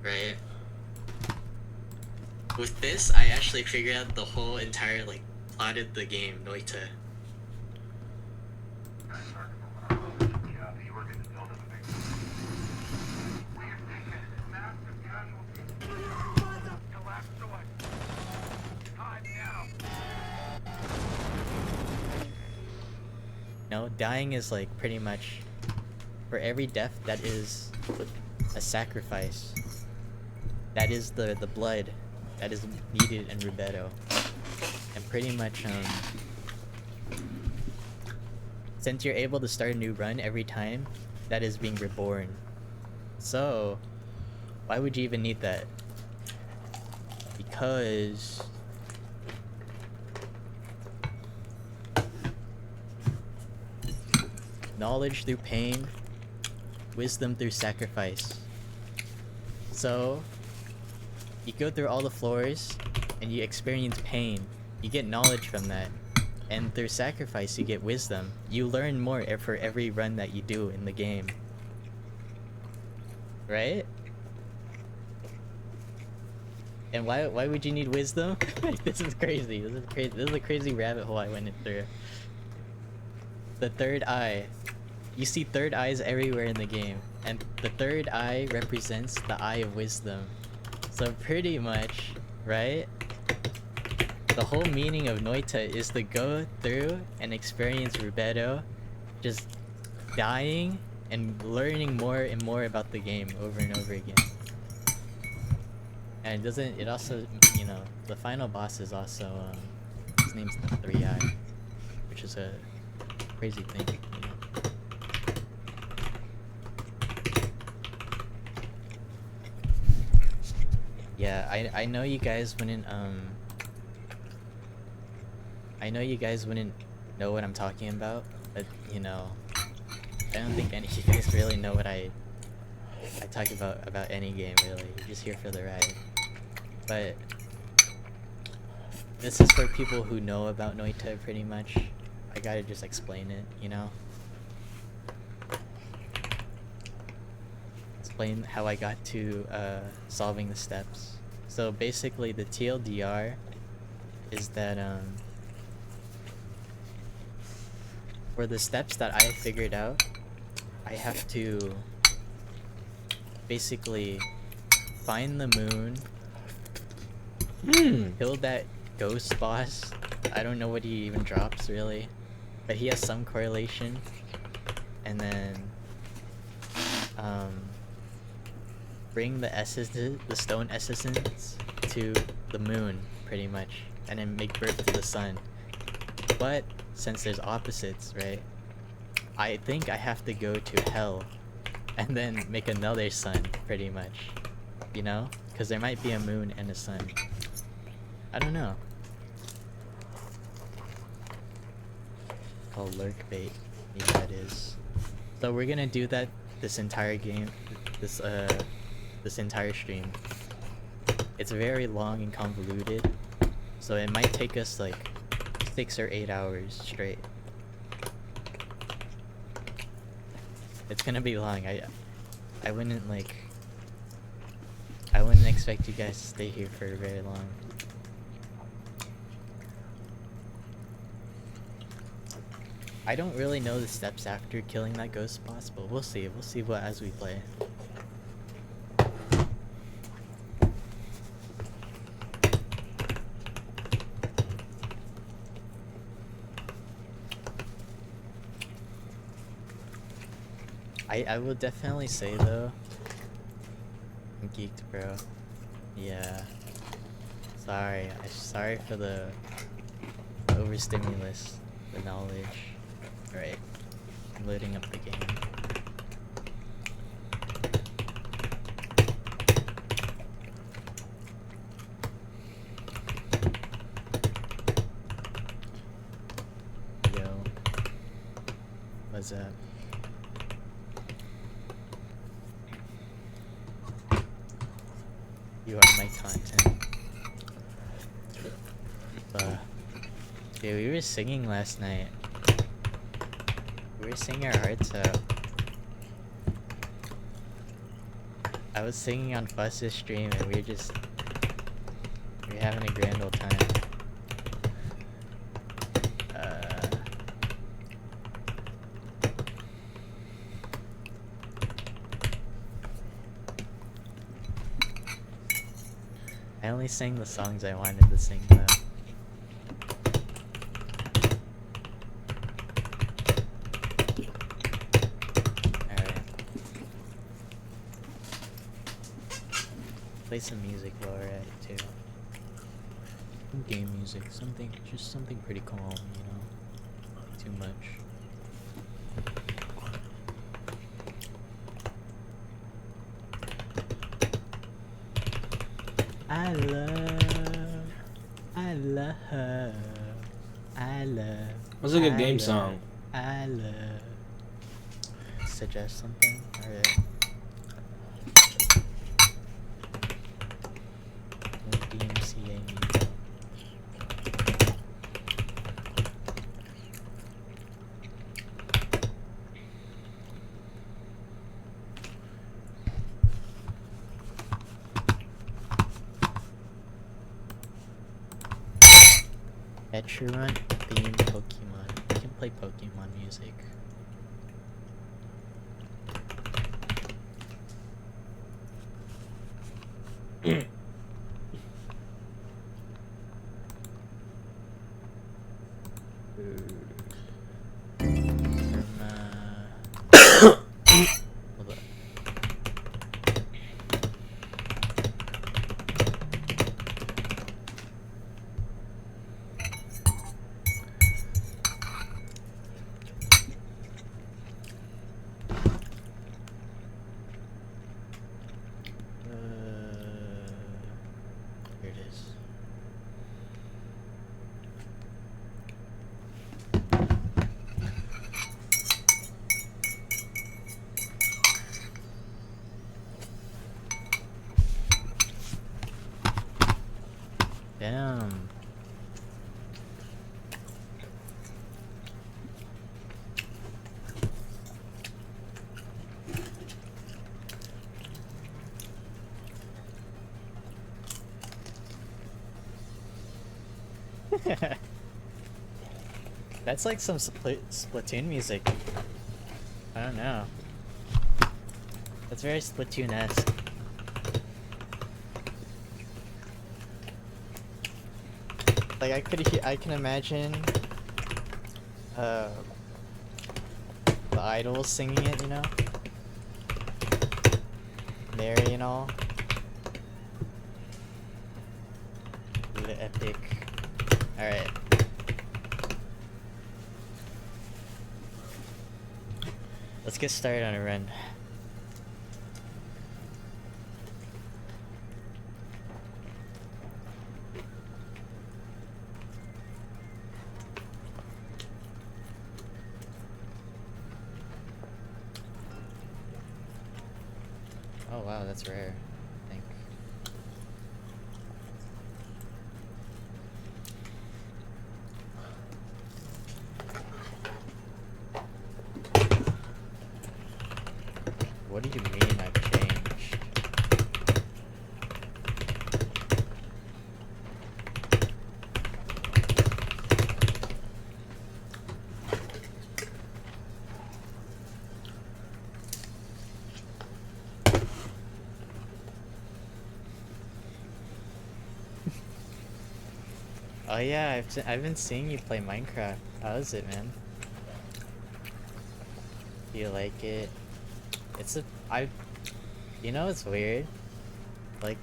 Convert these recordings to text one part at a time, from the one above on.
right? With this, I actually figured out the whole entire, like, plot of the game, Noita. No, dying is like pretty much for every death that is a sacrifice. That is the blood that is needed in Rubedo. And pretty much since you're able to start a new run every time, that is being reborn. So why would you even need that? Because knowledge through pain, wisdom through sacrifice. So you go through all the floors and you experience pain. You get knowledge from that. And through sacrifice you get wisdom. You learn more for every run that you do in the game. Right? And why would you need wisdom? This is crazy. This is a crazy rabbit hole I went through. The third eye. You see third eyes everywhere in the game, and the third eye represents the eye of wisdom. So pretty much, right? The whole meaning of Noita is to go through and experience Rubedo, just dying and learning more and more about the game over and over again. And it also, you know, the final boss is also, his name's the 3-Eye, which is a crazy thing, you know. Yeah, I know you guys wouldn't know what I'm talking about, but you know, I don't think any of you guys really know what I talk about any game really. You're just here for the ride. But this is for people who know about Noita pretty much. I gotta just explain it, you know? Explain how I got to solving the steps. So basically the TLDR is that for the steps that I figured out, I have to basically find the moon, kill that ghost boss. I don't know what he even drops really, but he has some correlation, and then bring the stone essence to the moon pretty much, and then make birth to the sun. But since there's opposites, right, I think I have to go to hell and then make another sun pretty much, you know, because there might be a moon and a sun. I don't know. Called lurk bait, maybe that is. So we're gonna do that this entire game, this entire stream. It's very long and convoluted, so it might take us like 6 or 8 hours straight. It's gonna be long. I wouldn't expect you guys to stay here for very long. I don't really know the steps after killing that ghost boss, but we'll see. We'll see what as we play. I will definitely say though, I'm geeked, bro. Yeah. Sorry for the overstimulus, the knowledge. Right. I'm loading up the game. Yo. What's up? You are my content. Dude, we were singing last night. We were singing our hearts out. I was singing on Fuss's stream and we were having a grand old time. I only sang the songs I wanted to sing though. Alright. Play some music while we're at it too. Some game music, just something pretty calm, you know? Not too much. I love. What's a good game song? I love. Suggest something? Alright. DMCA music. Etruant themed Pokemon. You can play Pokemon music. Hold up. Here it is. Damn. That's like some Splatoon music. I don't know. That's very Splatoon-esque. Like I can imagine the idols singing it, you know? Mary and all. The epic. Alright. Let's get started on a run. Oh wow, that's rare, I think. What do you mean I've changed? Oh yeah, I've been seeing you play Minecraft. How is it, man? Do you like it? You know it's weird? Like,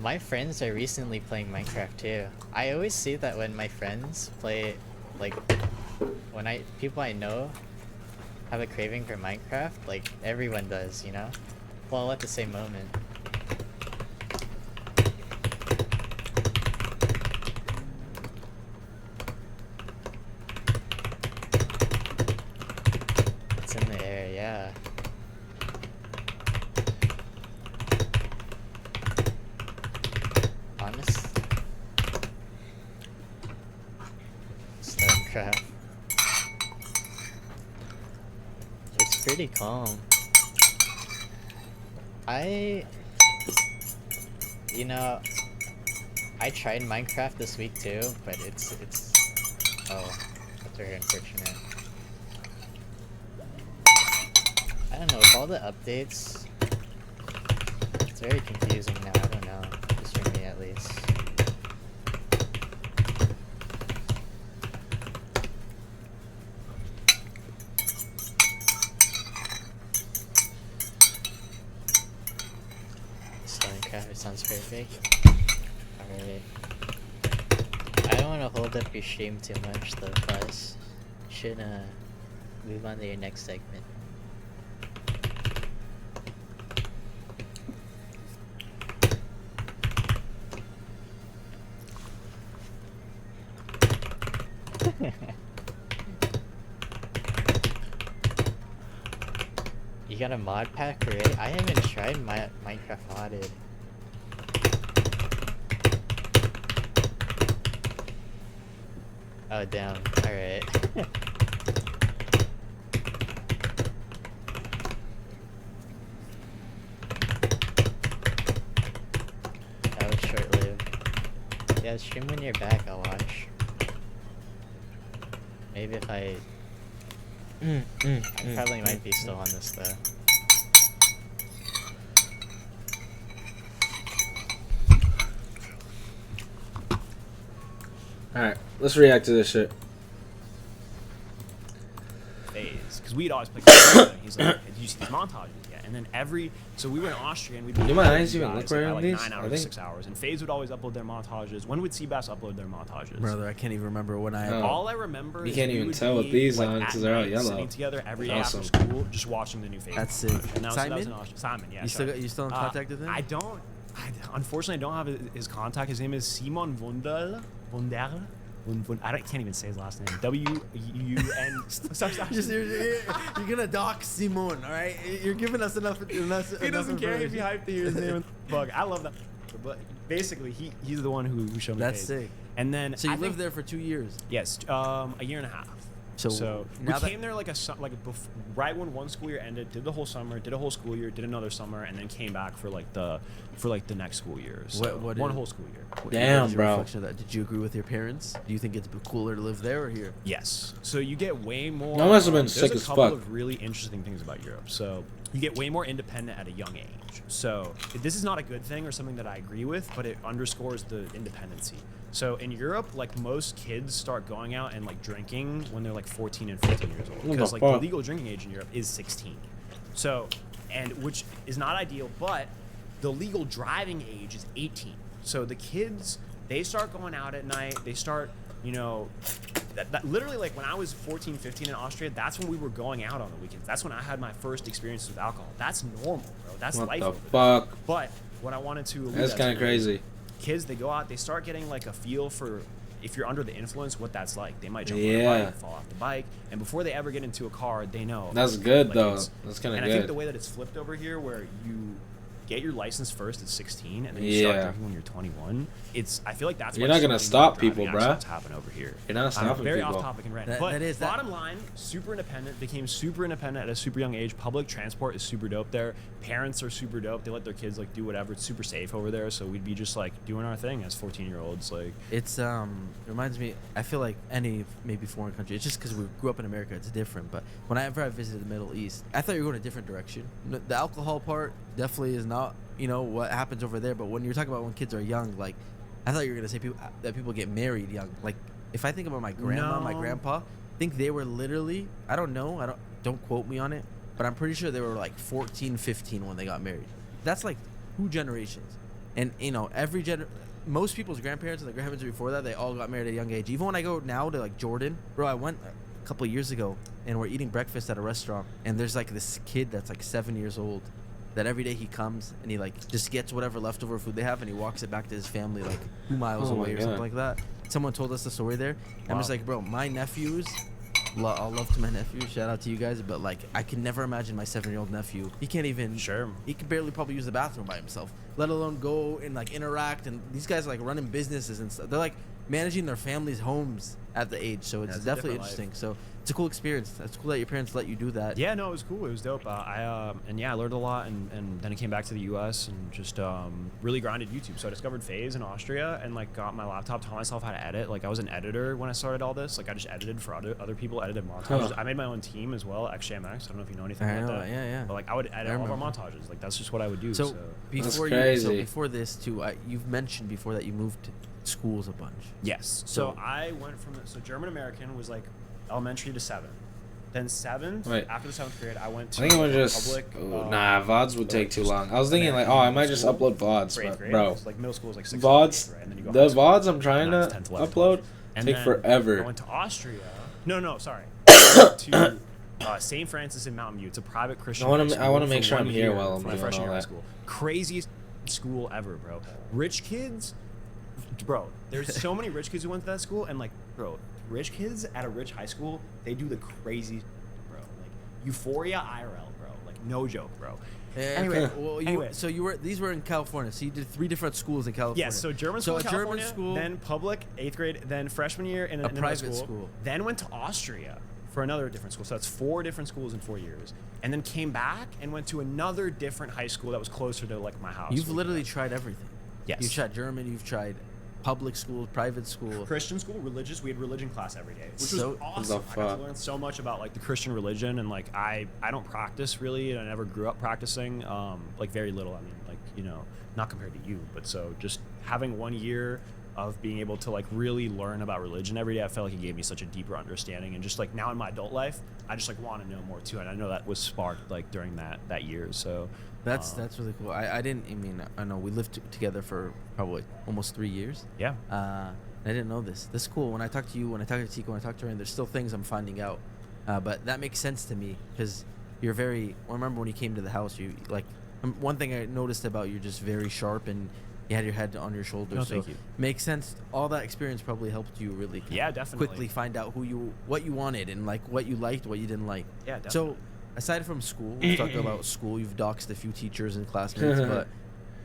my friends are recently playing Minecraft too. I always see that when my friends play, like, when people I know have a craving for Minecraft, like, everyone does, you know? Well, at the same moment. It's in the air, yeah. Honest. Stonecraft. It's pretty calm. You know, I tried Minecraft this week too, but it's oh, that's very unfortunate. I don't know, with all the updates, it's very confusing now. I don't know, just for me at least. Stonecraft sounds perfect. Alright. I don't want to hold up your stream too much though, Fuss. Should move on to your next segment. You got a mod pack already? I haven't tried my Minecraft modded. Oh damn, alright. That was short-lived. Yeah, stream when you're back, I'll watch. Maybe if I probably might be still on this though. Alright, let's react to this shit. Phase, because we'd always play. He's like, "Did you see these montages yet?" And then so we were in Austria and we'd Do my eyes even look right on these? 9 hours, 6 hours, and FaZe would always upload their montages. When would Seabass upload their montages? Brother, I can't even remember when I. All I remember You is can't we even would tell with be, these like, on at 'cause they're all night, yellow. Sitting together every day Awesome. after school, just watching the new FaZe. That's sick. montage. And that was in Simon? Austria. Simon, yeah. You still in contact with him? I don't. Unfortunately, I don't have his contact. His name is Simon Wunderl. I can't even say his last name. W-U-N. You're gonna dox Simon, all right? You're giving us enough. He doesn't care if you hype to hear his name. Bug. I love that. But basically, he's the one who showed me. That's FaZe. sick. And then So you lived there for 2 years. Yes, a year and a half. So we came there right when one school year ended, did the whole summer, did a whole school year, did another summer, and then came back for the next school year. So one whole school year. Damn, bro. Did you agree with your parents? Do you think it's cooler to live there or here? Yes. So you get way more. That must have been sick as There's a couple fuck. of really interesting things about Europe. So you get way more independent at a young age. So this is not a good thing or something that I agree with, but it underscores the independency. So in Europe, like most kids start going out and like drinking when they're like 14 and 15 years old, because like the legal drinking age in Europe is 16. So, and which is not ideal, but the legal driving age is 18. So the kids, they start going out at night. They start, you know, that literally like when I was 14, 15 in Austria, that's when we were going out on the weekends. That's when I had my first experiences with alcohol. That's normal, bro. That's life. What the fuck? But what I wanted to allude That's kind of crazy. Kids, they go out, they start getting like a feel for if you're under the influence, what that's like. They might jump on a bike, fall off the bike, and before they ever get into a car, they know. That's good like, though. That's kind of good. And I think the way that it's flipped over here, where you get your license first at 16, and then you start drinking when you're 21. I feel like that's you're why not gonna stop people, bruh. Happen over here. You're not stopping people. Very off topic and random. But that bottom line, super independent. Became super independent at a super young age. Public transport is super dope there. Parents are super dope. They let their kids like do whatever. It's super safe over there. So we'd be just like doing our thing as 14-year-olds. Like it's it reminds me. I feel like any maybe foreign country. It's just because we grew up in America. It's different. But whenever I visited the Middle East, I thought you were going a different direction. The alcohol part definitely is not. You know what happens over there, but when you're talking about when kids are young, like I thought you were gonna say that people get married young. Like if I think about my grandma, my grandpa, I think they were literally I don't quote me on it, but I'm pretty sure they were like 14, 15 when they got married. That's like 2 generations, and you know most people's grandparents and the grandparents before that they all got married at a young age. Even when I go now to like Jordan, bro, I went a couple of years ago and we're eating breakfast at a restaurant, and there's like this kid that's like 7 years old. That every day he comes and he like just gets whatever leftover food they have and he walks it back to his family like 2 miles away or something like that. Someone told us the story there. Wow. I'm just like, bro, my nephews, all love to my nephews, shout out to you guys, but like I can never imagine my 7-year-old nephew. He can't even. Sure. He can barely probably use the bathroom by himself, let alone go and like interact. And these guys are like running businesses and stuff. They're like managing their families' homes at the age. So it's definitely interesting. So it's a cool experience. That's cool that your parents let you do that. Yeah, no, it was cool. It was dope. I learned a lot, and then I came back to the U.S. and just really grinded YouTube. So I discovered Phase in Austria, and like got my laptop, taught myself how to edit. Like I was an editor when I started all this. Like I just edited for other people, edited montages. Huh. I made my own team as well, XJMX. I don't know if you know anything I about know, that. yeah. But like I would edit all of our montages. Like that's just what I would do. So before crazy. before this too, you've mentioned before that you moved to schools a bunch. Yes. So I went from German American was like elementary to 7th. Then 7th, Wait. after the 7th grade, I went to I think it would just public. nah. VODs would take too long. I was thinking like, oh, I might just upload VODs, for 8th but grade. bro, Like middle school is like 6th VODs. grade, right? And then you go The high school. VODs I'm trying to 9th, 10th, 11th, upload 12th. And take then forever. I went to Austria. No, sorry. to St. Francis in Mountain View. It's a private Christian. I wanna- high school I wanna for make sure I'm 1 here year while I'm for my doing freshman all year of high that. school. Craziest school ever, bro. Rich kids, bro. There's so many rich kids who went to that school, and like, bro, rich kids at a rich high school, they do the crazy, bro. Like Euphoria IRL, bro. Like no joke, bro. Anyway, Well, these were in California. So you did 3 different schools in California. yes, so German school, a in California, German school, then public 8th grade, then freshman year in A another private school. Then went to Austria for another different school. So that's 4 different schools in 4 years, and then came back and went to another different high school that was closer to like my house. You've literally tried everything. Yes. You've tried German. You've tried public school, private school. Christian school, religious. We had religion class every day, which So- was awesome. The I got fuck? to learn so much about like the Christian religion, and like I don't practice really, and I never grew up practicing. Like very little. I mean, like not compared to you, but so just having 1 year of being able to like really learn about religion every day, I felt like it gave me such a deeper understanding, and just like now in my adult life, I just like want to know more too, and I know that was sparked like during that year. So That's really cool. I know we lived together for probably almost 3 years. yeah. I didn't know this. This is cool. When I talk to you, when I talk to Tico, when I talk to Ryan, there's still things I'm finding out. But that makes sense to me because you're very. I remember when you came to the house, you like one thing I noticed about you're just very sharp and you had your head on your shoulders. No, so thank you. makes sense. All that experience probably helped you really Yeah, definitely. quickly find out what you wanted and like what you liked, what you didn't like. Yeah, definitely. So aside from school, we've talked about school. You've doxed a few teachers and classmates, but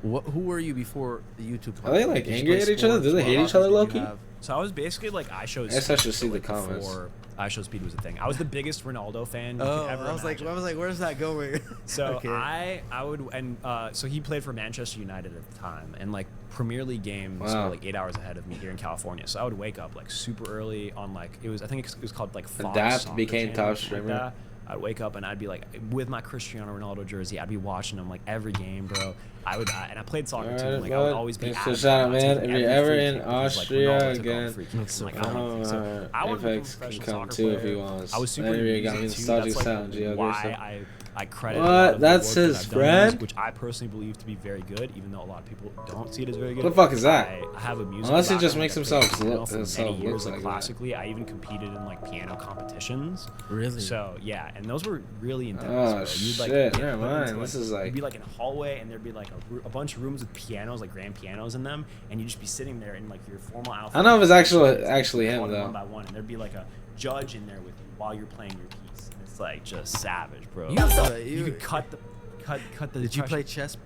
who were you before the YouTube? Are they, like, Did you angry play at each other? sports? Do they What hate each hobbies other did you low-key? have? So I was basically like iShow's. I guess I should see like, the comments. Before iShow Speed was a thing. I was the biggest Ronaldo fan you Oh, could ever I was like, imagine. where's that going? So Okay. I would, and so he played for Manchester United at the time, and like Premier League games Wow. were like 8 hours ahead of me here in California. So I would wake up like super early on like I think it was called like Fox Adapt Soccer became Channel, top something like streamer. that. I'd wake up and I'd be like with my Cristiano Ronaldo jersey. I'd be watching him like every game, bro. And I played soccer too. Alright, Like I would bud. always be. Thanks for adamant the shout out, about man. taking If you're every ever free in kick because, like, Austria Ronaldo took all the again, free kicks. That's so I'm like, cool. I don't think so. I wanted to become a Apex can professional come soccer too if player. he wants. I was super Maybe you into got me music too. nostalgic That's sound, like Gio, why Gio. I credit What? a lot of the That's work that his I've done friend? is, which I personally believe to be very good, even though a lot of people don't see it as very good. What the fuck is that? I have a music Unless he just background. makes I himself played piano look- for himself many years, look like like that. classically. I even competed in like piano competitions. Really? So yeah, and those were really intense. Oh, bro. You'd, like, shit, get never put into, mind. This is, like- you'd be like in a hallway, and there'd be like a bunch of rooms with pianos, like grand pianos in them, and you'd just be sitting there in like your formal outfit. I don't know if it's actually him one though. by one, and there'd be like a judge in there with you while you're playing your piece. And it's like just savage, bro. You could cut the. Did you play chess?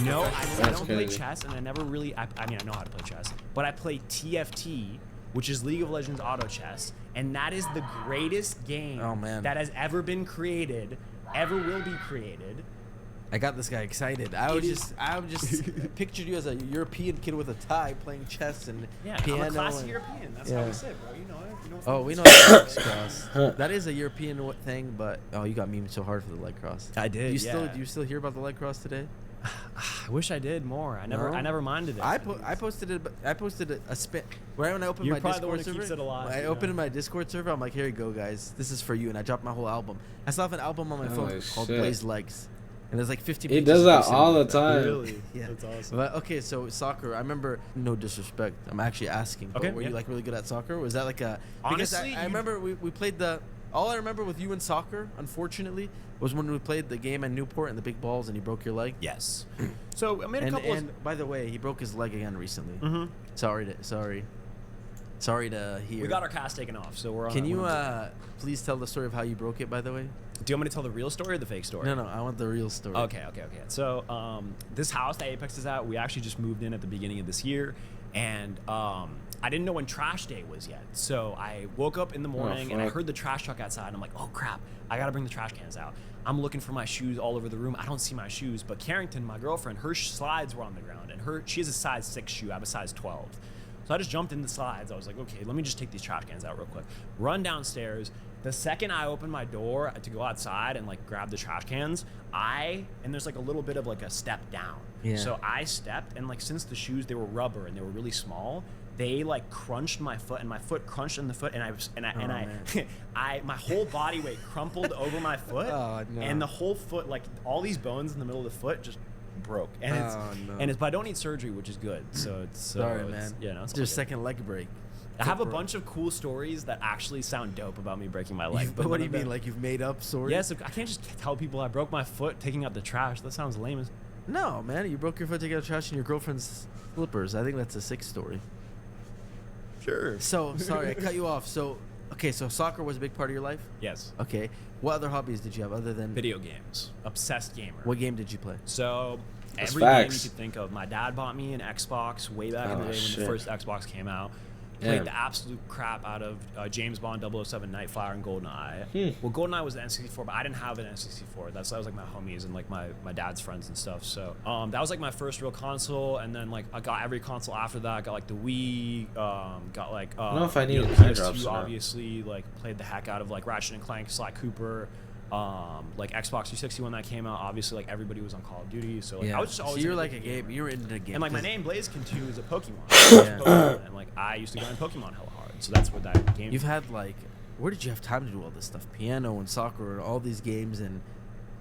No, I That's don't play crazy. chess, and I never really. I mean, I know how to play chess, but I play TFT, which is League of Legends Auto Chess, and that is the greatest game Oh, man. that has ever been created, ever will be created. I got this guy excited. I just pictured you as a European kid with a tie playing chess and Yeah, piano. I'm a classy and- European. That's Yeah. how we say, bro. You know it. You know Oh, we know the leg cross. That is a European thing, but you got memed so hard for the leg cross. I did, Do yeah. you still hear about the leg cross today? I wish I did more. I No? never minded it. I posted it. I posted a spin. Right when I opened You're my probably the one Discord that keeps server, it alive, I you opened know? my Discord server. I'm like, here you go, guys. This is for you, and I dropped my whole album. I still have an album on my phone Holy called shit. Blaze Legs, and there's like 50. He pages does of that me sitting all the there. time. Really? Yeah. That's awesome. But okay, so soccer. I remember. No disrespect. I'm actually asking. But Okay, were yeah. you like really good at soccer? Was that like a? Because Honestly, I remember we played the. All I remember with you in soccer, unfortunately, was when we played the game in Newport and the big balls, and you broke your leg. Yes. So I made a And, couple and by the way, he broke his leg again recently. of. Sorry. Sorry to hear. We got our cast taken off, so we're on. Can you please tell the story of how you broke it, by the way? Do you want me to tell the real story or the fake story? No, I want the real story. Okay. So, this house that Apex is at, we actually just moved in at the beginning of this year, and I didn't know when trash day was yet. So I woke up in the morning and I heard the trash truck outside. And I'm like, oh crap, I gotta bring the trash cans out. I'm looking for my shoes all over the room. I don't see my shoes, but Carrington, my girlfriend, her slides were on the ground, and she has a size 6 shoe. I have a size 12. So I just jumped in the slides. I was like, okay, let me just take these trash cans out real quick. Run downstairs. The second I opened my door to go outside and like grab the trash cans, and there's like a little bit of like a step down. Yeah. So I stepped, and like since the shoes, they were rubber and they were really small, they like crunched my foot, and my foot crunched in the foot, and I my whole body weight crumpled over my foot, and the whole foot, like all these bones in the middle of the foot just broke. And but I don't need surgery, which is good. So it's sorry, man. Yeah, no, it's just second leg break. I have a bunch of cool stories that actually sound dope about me breaking my leg. But what do you mean? Like you've made up stories? Yes, I can't just tell people I broke my foot taking out the trash. That sounds lame as. No, man, you broke your foot taking out trash in your girlfriend's slippers. I think that's a sick story. Sure. So sorry, I cut you off. So okay, so soccer was a big part of your life? Yes. Okay. What other hobbies did you have other than Video games? Obsessed gamer. What game did you play? So That's every game you facts. could think of. My dad bought me an Xbox way back in the day when shit. the first Xbox came out. Yeah. Played the absolute crap out of James Bond 007 Nightfire and GoldenEye. Well, GoldenEye was the N64, but I didn't have an N64. That was like my homies and like my dad's friends and stuff. So that was like my first real console, and then like I got every console after that. I got like the Wii, got like I don't know if I need PS2, eye drops or not. obviously, like played the heck out of like Ratchet and Clank, Sly Cooper. Like Xbox 360 when that came out, obviously like everybody was on Call of Duty, so like I was just always. So you're into like a game. You were into the game. and like my name Blaziken too is a Pokemon. And like I used to grind Pokemon hella hard, so that's what that game. You've had like, where did you have time to do all this stuff? Piano and soccer and all these games and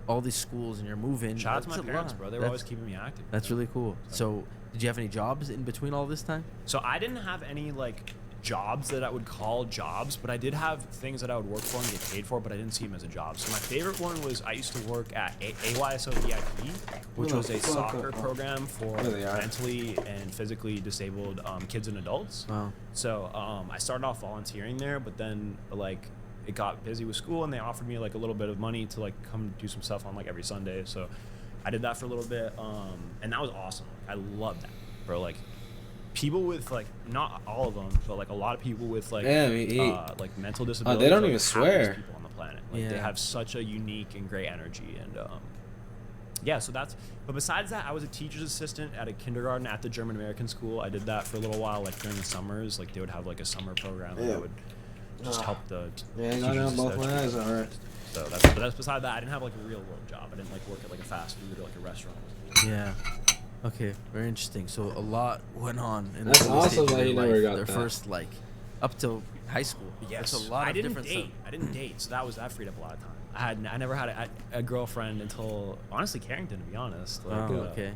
all these schools, and you're moving. Shout out to That's my a parents, lot. bro. They were That's- always keeping me active. That's really cool. So did you have any jobs in between all this time? So I didn't have any like jobs that I would call jobs, but I did have things that I would work for and get paid for, but I didn't see them as a job. So my favorite one was I used to work at AYSO VIP, which was a soccer program for There they are. mentally and physically disabled kids and adults. Wow. So I started off volunteering there, but then like it got busy with school, and they offered me like a little bit of money to like come do some stuff on like every Sunday. So I did that for a little bit, and that was awesome. I loved that, bro. Like people with like, not all of them, but like a lot of people with like like mental disabilities. they don't are, even like, swear. happiest people on the planet. Like they Yeah. have such a unique and great energy, and yeah. So that's. But besides that, I was a teacher's assistant at a kindergarten at the German American school. I did that for a little while, like during the summers. Like they would have like a summer program that would just help the Yeah, I got teachers down both assist- my eyes. Alright. So that's beside that. I didn't have like a real world job. I didn't like work at like a fast food or like a restaurant. Yeah. Okay, very interesting. So a lot went on in That's the early awesome stage of that their you life. never got their that. first like up till high school. Yes, That's a lot I of didn't different date. stuff. I didn't date, so that freed up a lot of time. I never had a girlfriend until honestly Carrington, to be honest. Like, Oh, okay.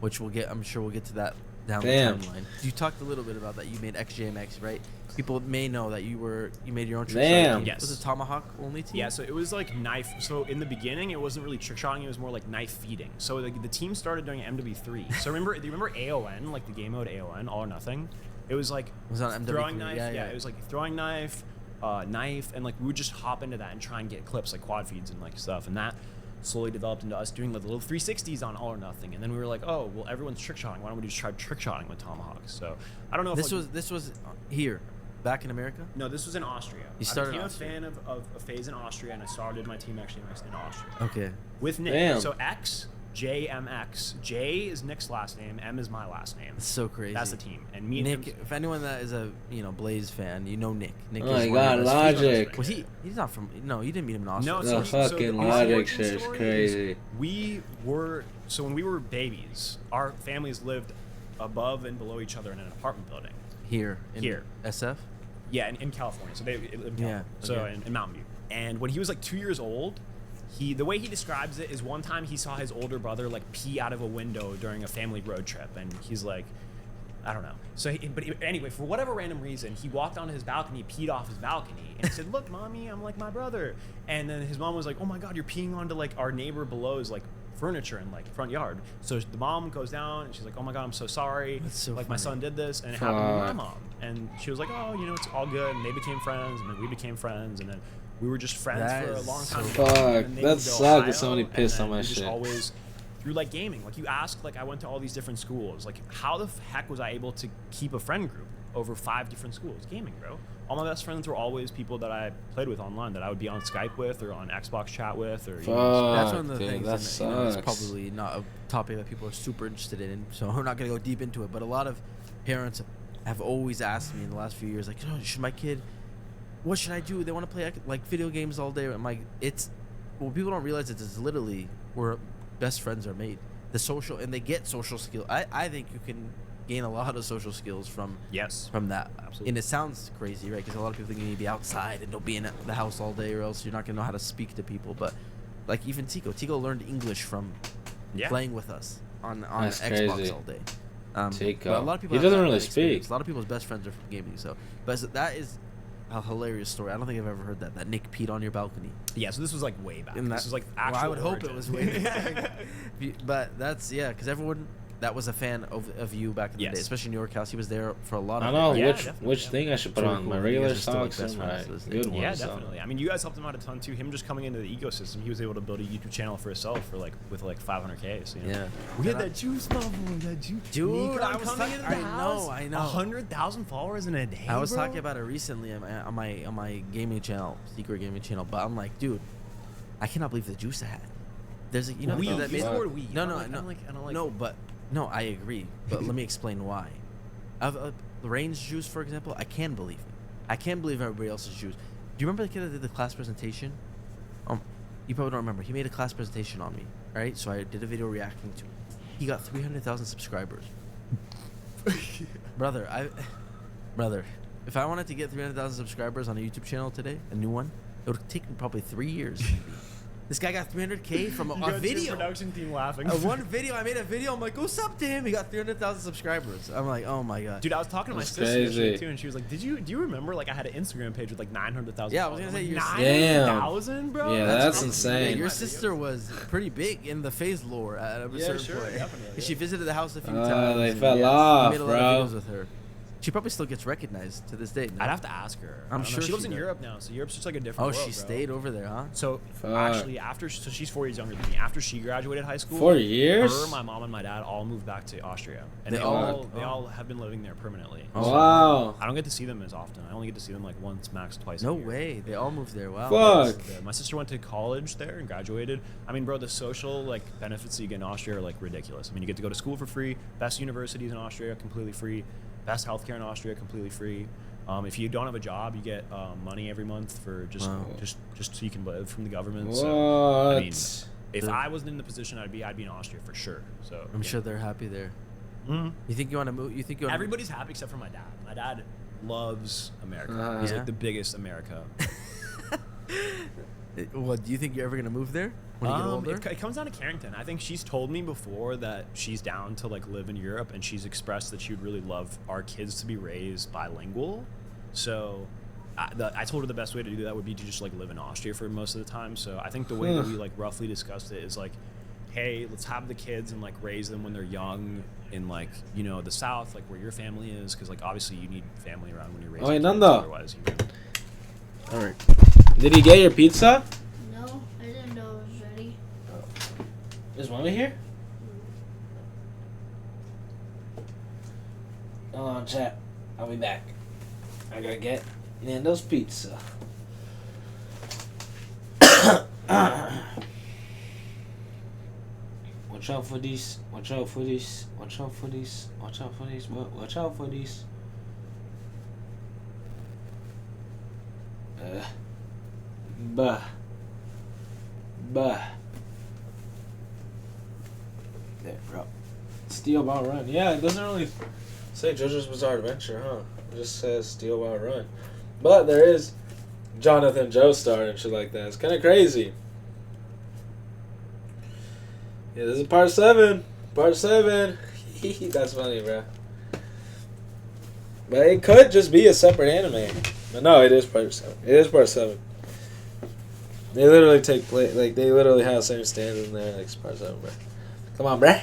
Which we'll get. I'm sure we'll get to that down Damn. the timeline. You talked a little bit about that. You made XJMX, right? People may know that you made your own trick Damn. shot team. Yes. Was it Tomahawk only team? Yeah, so it was like knife. So in the beginning, it wasn't really trick shotting. It was more like knife feeding. So like the team started doing MW3. So do you remember AON, like the game mode AON, All or Nothing? It was like Was it on MW3? throwing knife. Yeah. It was like throwing knife, knife, and like we would just hop into that and try and get clips like quad feeds and like stuff. And that slowly developed into us doing like the little 360s on All or Nothing. And then we were like, oh, well, everyone's trick shotting. Why don't we just try trick shotting with Tomahawk? So I don't know if This was here, back in America. No, this was in Austria. You started I became in Austria. a fan of a phase in Austria, and I started my team actually in Austria. Okay. With Nick. Damn. So X, JMX. J is Nick's last name. M is my last name. It's so crazy. That's the team. And me and Nick, him. if anyone that is a Blaze fan, you know Nick. Nick Oh is my one of God, us. Logic. Was he? He's not from. No, you didn't meet him in Austria. No, The so fucking the Logic origin shit is story crazy. We were when we were babies, our families lived above and below each other in an apartment building. Here. In Here. SF. Yeah, in California. So they lived in Yeah, California. So okay. in Mountain View. And when he was like 2 years old, the way he describes it is one time he saw his older brother like pee out of a window during a family road trip, and he's like, I don't know. So, anyway, for whatever random reason, he walked onto his balcony, peed off his balcony, and he said, "Look, mommy, I'm like my brother." And then his mom was like, "Oh my God, you're peeing onto like our neighbor below's like furniture in like front yard. So the mom goes down and she's like, "Oh my god, I'm so sorry. That's so like my funny. son did this," and it happened to my mom. And she was like, "Oh, you know, it's all good." And they became friends, and then we became friends, and then we were just friends That for a is long so time. Fuck, And then they that moved to sucked if somebody Ohio, pissed and on my then we just shit. always through like gaming. Like you ask, like I went to all these different schools. Like how the heck was I able to keep a friend group over 5 different schools? Gaming, bro. All my best friends were always people that I played with online, that I would be on Skype with or on Xbox chat with, or That's Fuck, one of the dude, things. that And, you know, it's sucks. probably not a topic that people are super interested in, so we're not gonna go deep into it. But a lot of parents have always asked me in the last few years, like, "Oh, should my kid? What should I do? They want to play like video games all day." I'm like, it's what people don't realize is it's literally where best friends are made. The social, and they get social skill. I think you can gain a lot of social skills from yes, that. Absolutely. And it sounds crazy, right? Because a lot of people think you need to be outside and don't be in the house all day, or else you're not gonna know how to speak to people. But like even Tico learned English from playing with us on That's Xbox crazy. all day. Tico. But a lot of people He have doesn't that really experience. speak. A lot of people's best friends are from gaming. So, but that is a hilarious story. I don't think I've ever heard that Nick peed on your balcony. Yeah, so this was like way back. And This was like actual. well, I would hope it origin. was way back. But that's because everyone that was a fan of you back in the Yes. day, especially in New York House. He was there for a lot I of. don't know Yeah, which definitely, thing I should put It's really on. cool. My You regular guys are still, like, socks best and my friends to this day. good ones. Yeah, so. definitely. I mean, you guys helped him out a ton too. Him just coming into the ecosystem, he was able to build a YouTube channel for himself for like with like 500K. So, you know. Yeah. We had And I- that juice level, that juice. Dude, Nikon I was coming talking- into the house, I know. 100,000 followers in a day. I was bro. talking about it recently on my gaming channel, secret gaming channel. But I'm like, dude, I cannot believe the juice I had. There's a, you know, the We guy that use made the word we. No, I no, don't no, like- I don't like. no, but no, I agree. But let me explain why. Lorraine's juice, for example, I can believe it. I can't believe everybody else's juice. Do you remember the kid that did the class presentation? You probably don't remember. He made a class presentation on me, right? So I did a video reacting to it. He got 300,000 subscribers. Brother, if I wanted to get 300,000 subscribers on a YouTube channel today, a new one, it would take me probably 3 years. Maybe. This guy got 300K from You a got your video. production team laughing. One video, I made a video. I'm like, what's up to him? He got 300,000 subscribers. I'm like, oh my god. Dude, I was talking to my That's sister yesterday crazy. too, and she was like, "Do you remember like I had an Instagram page with like 900,000?" Yeah, I was gonna say, 900,000, bro. Yeah, that's crazy. insane. Yeah, your sister was pretty big in the FaZe lore at a Yeah, certain sure, point. definitely, She yeah. visited the house a few Oh, times. they and fell we off, made a lot bro. of videos with her. She probably still gets recognized to this day. No? I'd have to ask her. I I'm don't know. sure she lives she in does. Europe now, so Europe's just like a different. Oh, world, she bro. stayed over there, huh? So Fuck. actually, so she's 4 years younger than me. After she graduated high school, 4 years? Her, my mom, and my dad all moved back to Austria, and They they all- all have been living there permanently. Oh. So Wow. I don't get to see them as often. I only get to see them like once, max twice. No a year. way. They all moved there. Wow. Fuck. My sister went to college there and graduated. I mean, bro, the social like benefits that you get in Austria are like ridiculous. I mean, you get to go to school for free. Best universities in Austria, completely free. Best healthcare in Austria, completely free. If you don't have a job, you get money every month for just Wow. just so you can live from the government. What? So I mean, if The- I wasn't in the position I'd be in Austria for sure. So I'm yeah. sure they're happy there. Mhm. You think you want to move? You think you want Everybody's happy except for my dad. My dad loves America. Uh, He's yeah? like the biggest America. What, do you think you're ever gonna move there when you get older? It comes down to Carrington. I think she's told me before that she's down to like live in Europe, and she's expressed that she would really love our kids to be raised bilingual. So I told her the best way to do that would be to just like live in Austria for most of the time. So I think the way that we like roughly discussed it is like, hey, let's have the kids and like raise them when they're young in like, you know, the South, like where your family is, because like obviously you need family around when you're raising Oye, kids, Nando. otherwise you know. All right. Did he get your pizza? No, I didn't know it was ready. Is mommy here? Hold on, chat. I'll be back. I gotta get Nando's pizza. Watch out for these. Watch out for these. Watch out for these. Watch out for these. Watch out for these. Bah. Bah. There, bro. Steel Ball Run. Yeah, it doesn't really say JoJo's Bizarre Adventure, huh? It just says Steel Ball Run. But there is Jonathan Joestar and shit like that. It's kind of crazy. Yeah, this is part 7. Part 7. That's funny, bro. But it could just be a separate anime. But no, it is part 7. It is part 7. They literally take play. Like they literally have the same stands in there. Like Spurs over, bro. Come on, bruh.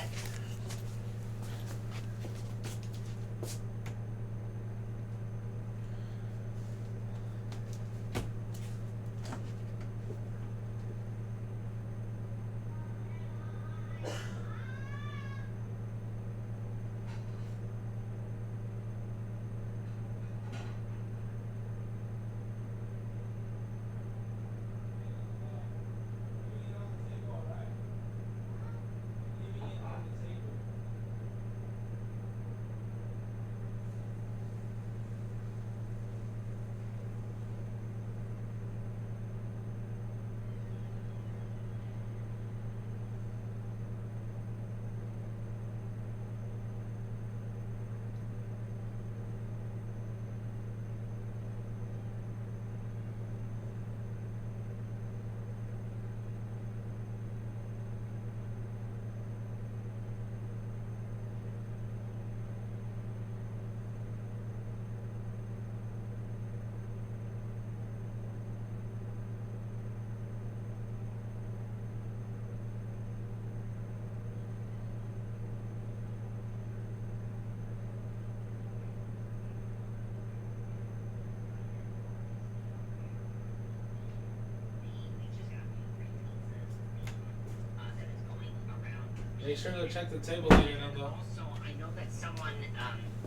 Make sure to check the table later, though. Also, I know that someone,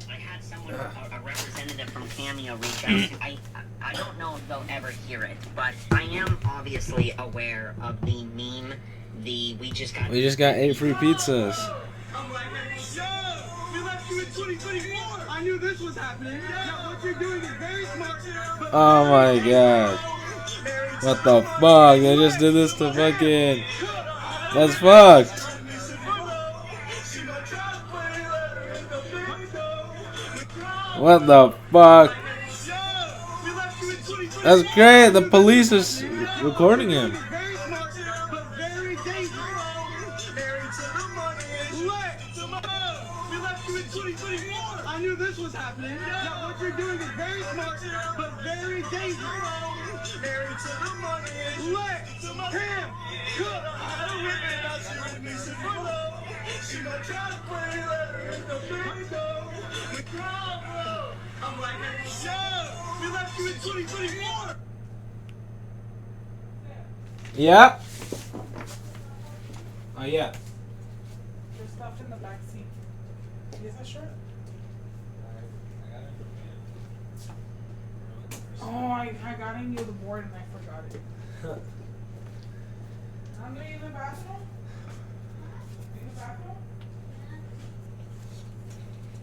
I had someone, a representative from Cameo reach out to. I don't know if they'll ever hear it, but I am obviously aware of the meme. We just got 8 free pizzas. I'm like, yo, we left you in 2024. I knew this was happening. Now what you're doing is very smart. Oh my god. What the fuck? They just did this to fucking. That's fucked. What the fuck? That's great. The police is recording him. I knew this was happening. Now what you're doing is very smart, but very dangerous. Married to the money. Let him cook. I don't remember that she with me. She gonna try to play her in the window. I'm like, yo, we left you in 2024. Yeah. Oh yeah. There's stuff in the back seat. Is that shirt? Oh, I got in you the board and I forgot it. I'm in the bathroom. In the bathroom.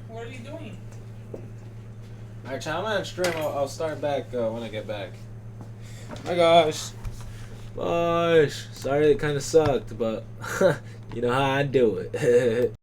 What are you doing? Alright, I'm gonna stream. I'll start back when I get back. Bye, guys. Bye. Sorry it kind of sucked, but you know how I do it.